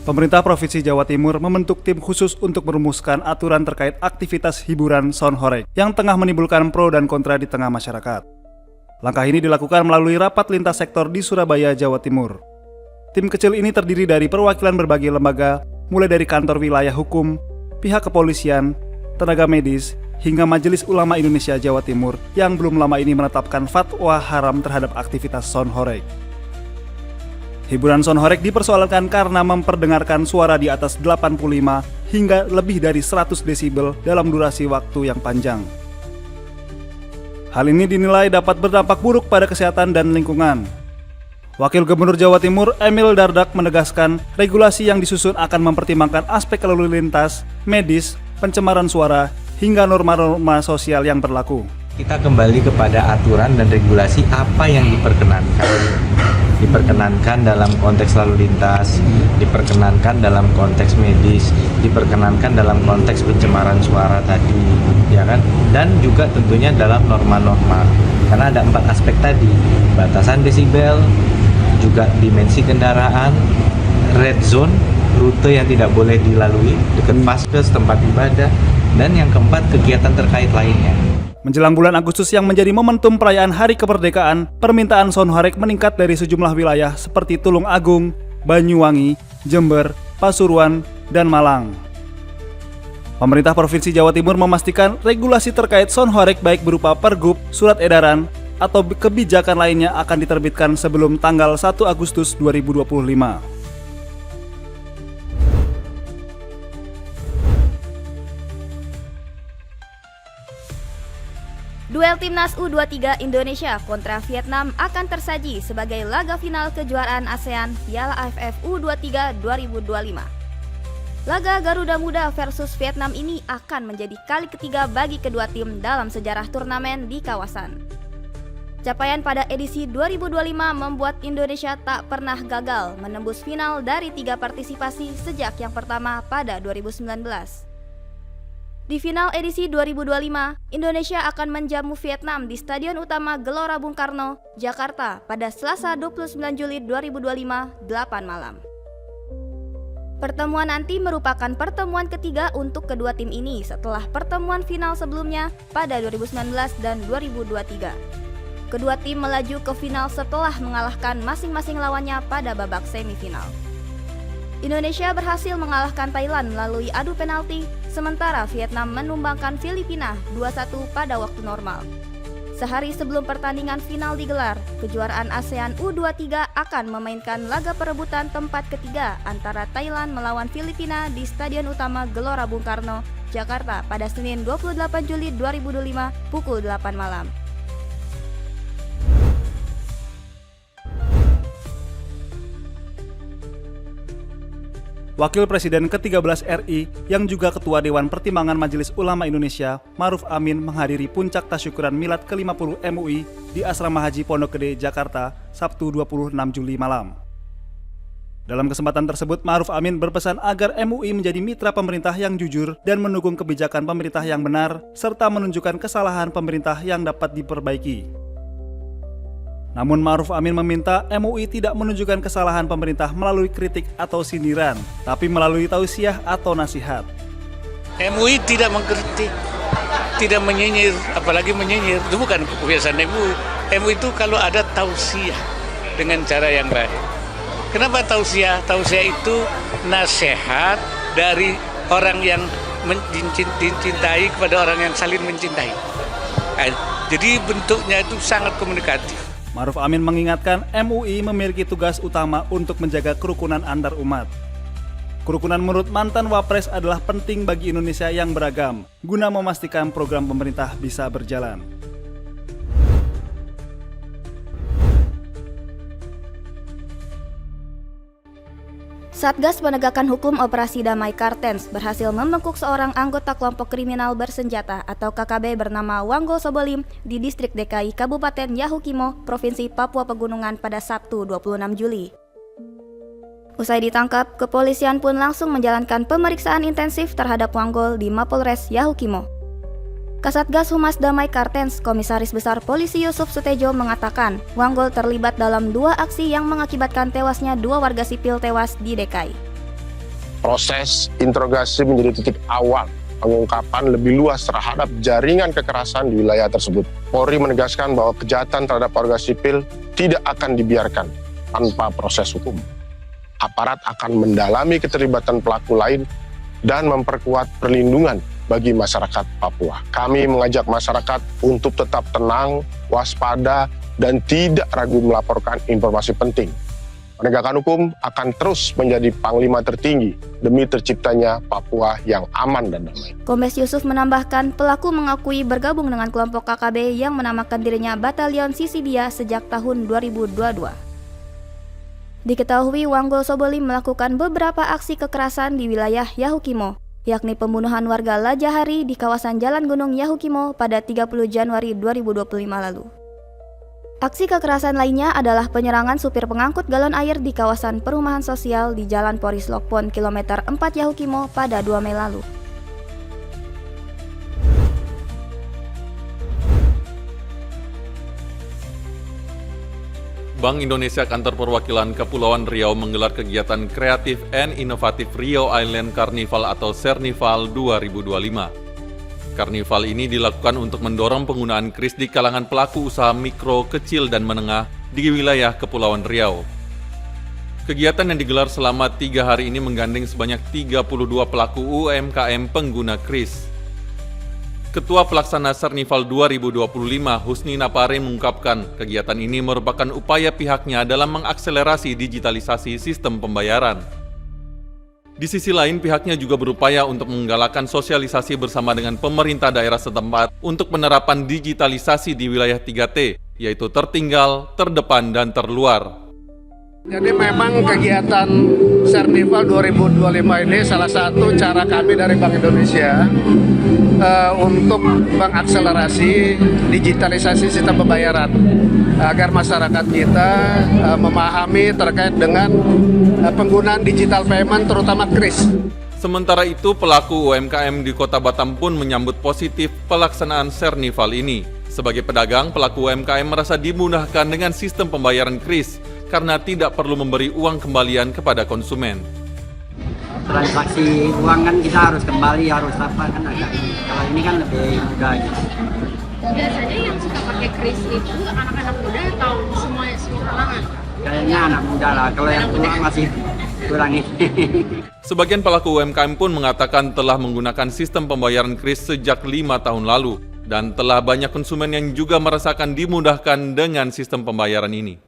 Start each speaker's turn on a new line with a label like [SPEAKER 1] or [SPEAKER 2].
[SPEAKER 1] Pemerintah Provinsi Jawa Timur membentuk tim khusus untuk merumuskan aturan terkait aktivitas hiburan sound horeg yang tengah menimbulkan pro dan kontra di tengah masyarakat. Langkah ini dilakukan melalui rapat lintas sektor di Surabaya, Jawa Timur. Tim kecil ini terdiri dari perwakilan berbagai lembaga, mulai dari kantor wilayah hukum, pihak kepolisian, tenaga medis, hingga Majelis Ulama Indonesia Jawa Timur yang belum lama ini menetapkan fatwa haram terhadap aktivitas sound horeg. Hiburan sound horeg dipersoalkan karena memperdengarkan suara di atas 85 hingga lebih dari 100 desibel dalam durasi waktu yang panjang. Hal ini dinilai dapat berdampak buruk pada kesehatan dan lingkungan. Wakil Gubernur Jawa Timur Emil Dardak menegaskan regulasi yang disusun akan mempertimbangkan aspek lalu lintas, medis, pencemaran suara, hingga norma-norma sosial yang berlaku.
[SPEAKER 2] Kita kembali kepada aturan dan regulasi apa yang diperkenankan dalam konteks lalu lintas, diperkenankan dalam konteks medis, diperkenankan dalam konteks pencemaran suara tadi, ya kan? Dan juga tentunya dalam norma-norma. Karena ada 4 aspek tadi, batasan desibel, juga dimensi kendaraan, red zone, rute yang tidak boleh dilalui, dekat vaskes, tempat ibadah, dan yang keempat kegiatan terkait lainnya.
[SPEAKER 1] Menjelang bulan Agustus yang menjadi momentum perayaan Hari Kemerdekaan, permintaan sound horeg meningkat dari sejumlah wilayah seperti Tulung Agung, Banyuwangi, Jember, Pasuruan, dan Malang. Pemerintah Provinsi Jawa Timur memastikan regulasi terkait sound horeg baik berupa pergub, surat edaran, atau kebijakan lainnya akan diterbitkan sebelum tanggal 1 Agustus 2025.
[SPEAKER 3] Duel Timnas U23 Indonesia kontra Vietnam akan tersaji sebagai laga final kejuaraan ASEAN Piala AFF U23 2025. Laga Garuda Muda versus Vietnam ini akan menjadi kali ketiga bagi kedua tim dalam sejarah turnamen di kawasan. Capaian pada edisi 2025 membuat Indonesia tak pernah gagal menembus final dari 3 partisipasi sejak yang pertama pada 2019. Di final edisi 2025, Indonesia akan menjamu Vietnam di Stadion Utama Gelora Bung Karno, Jakarta pada Selasa 29 Juli 2025, 8 malam. Pertemuan nanti merupakan pertemuan ketiga untuk kedua tim ini setelah pertemuan final sebelumnya pada 2019 dan 2023. Kedua tim melaju ke final setelah mengalahkan masing-masing lawannya pada babak semifinal. Indonesia berhasil mengalahkan Thailand melalui adu penalti, sementara Vietnam menumbangkan Filipina 2-1 pada waktu normal. Sehari sebelum pertandingan final digelar, kejuaraan ASEAN U23 akan memainkan laga perebutan tempat ketiga antara Thailand melawan Filipina di Stadion Utama Gelora Bung Karno, Jakarta pada Senin 28 Juli 2025 pukul 8 malam.
[SPEAKER 1] Wakil Presiden ke-13 RI yang juga Ketua Dewan Pertimbangan Majelis Ulama Indonesia, Ma'ruf Amin menghadiri puncak tasyukuran Milad ke-50 MUI di Asrama Haji Pondok Gede, Jakarta, Sabtu 26 Juli malam. Dalam kesempatan tersebut, Ma'ruf Amin berpesan agar MUI menjadi mitra pemerintah yang jujur dan mendukung kebijakan pemerintah yang benar, serta menunjukkan kesalahan pemerintah yang dapat diperbaiki. Namun Ma'ruf Amin meminta MUI tidak menunjukkan kesalahan pemerintah melalui kritik atau sindiran, tapi melalui tausiah atau nasihat.
[SPEAKER 4] MUI tidak mengkritik, tidak menyinyir, apalagi menyinyir. Itu bukan kebiasaan MUI. MUI itu kalau ada tausiah dengan cara yang baik. Kenapa tausiah? Tausiah itu nasihat dari orang yang mencintai kepada orang yang saling mencintai. Jadi bentuknya itu sangat komunikatif.
[SPEAKER 1] Ma'ruf Amin mengingatkan MUI memiliki tugas utama untuk menjaga kerukunan antar umat. Kerukunan menurut mantan Wapres adalah penting bagi Indonesia yang beragam, guna memastikan program pemerintah bisa berjalan.
[SPEAKER 3] Satgas Penegakan Hukum Operasi Damai Kartens berhasil membekuk seorang anggota kelompok kriminal bersenjata atau KKB bernama Wanggo Sobolim di Distrik DKI Kabupaten Yahukimo, Provinsi Papua Pegunungan pada Sabtu 26 Juli. Usai ditangkap, kepolisian pun langsung menjalankan pemeriksaan intensif terhadap Wanggo di Mapolres Yahukimo. Kasatgas Humas Damai Kartens, Komisaris Besar Polisi Yusuf Sutejo mengatakan, Wanggol terlibat dalam 2 aksi yang mengakibatkan tewasnya 2 warga sipil tewas di DKI.
[SPEAKER 5] Proses interogasi menjadi titik awal pengungkapan lebih luas terhadap jaringan kekerasan di wilayah tersebut. Polri menegaskan bahwa kejahatan terhadap warga sipil tidak akan dibiarkan tanpa proses hukum. Aparat akan mendalami keterlibatan pelaku lain dan memperkuat perlindungan bagi masyarakat Papua. Kami mengajak masyarakat untuk tetap tenang, waspada, dan tidak ragu melaporkan informasi penting. Penegakan hukum akan terus menjadi panglima tertinggi demi terciptanya Papua yang aman dan damai.
[SPEAKER 3] Kombes Yusuf menambahkan pelaku mengakui bergabung dengan kelompok KKB yang menamakan dirinya Batalion Sisidia sejak tahun 2022. Diketahui Wanggol Soboli melakukan beberapa aksi kekerasan di wilayah Yahukimo, yakni pembunuhan warga Lajahari di kawasan Jalan Gunung Yahukimo pada 30 Januari 2025 lalu. Aksi kekerasan lainnya adalah penyerangan supir pengangkut galon air di kawasan perumahan sosial di Jalan Poris Lokpon kilometer 4 Yahukimo pada 2 Mei lalu.
[SPEAKER 6] Bank Indonesia Kantor Perwakilan Kepulauan Riau menggelar kegiatan Kreatif and Inovatif Riau Island Carnival atau Sernival 2025. Karnival ini dilakukan untuk mendorong penggunaan kris di kalangan pelaku usaha mikro, kecil, dan menengah di wilayah Kepulauan Riau. Kegiatan yang digelar selama 3 hari ini menggandeng sebanyak 32 pelaku UMKM pengguna kris. Ketua Pelaksana Sernival 2025, Husni Napare mengungkapkan kegiatan ini merupakan upaya pihaknya dalam mengakselerasi digitalisasi sistem pembayaran. Di sisi lain, pihaknya juga berupaya untuk menggalakkan sosialisasi bersama dengan pemerintah daerah setempat untuk penerapan digitalisasi di wilayah 3T, yaitu tertinggal, terdepan, dan terluar.
[SPEAKER 7] Jadi memang kegiatan Sernival 2025 ini salah satu cara kami dari Bank Indonesia untuk mengakselerasi digitalisasi sistem pembayaran agar masyarakat kita memahami terkait dengan penggunaan digital payment terutama kris.
[SPEAKER 6] Sementara itu, pelaku UMKM di Kota Batam pun menyambut positif pelaksanaan Sernival ini. Sebagai pedagang, pelaku UMKM merasa dimudahkan dengan sistem pembayaran kris karena tidak perlu memberi uang kembalian kepada konsumen.
[SPEAKER 8] Transaksi uang kan kita harus kembali, harus apa kan agak. Kalau ini kan lebih mudah gitu.
[SPEAKER 9] Biasanya yang suka pakai kris itu anak-anak muda atau semua kalangan?
[SPEAKER 8] Kayaknya anak muda lah, kalau yang tua masih kurang ini.
[SPEAKER 6] Sebagian pelaku UMKM pun mengatakan telah menggunakan sistem pembayaran kris sejak 5 tahun lalu dan telah banyak konsumen yang juga merasakan dimudahkan dengan sistem pembayaran ini.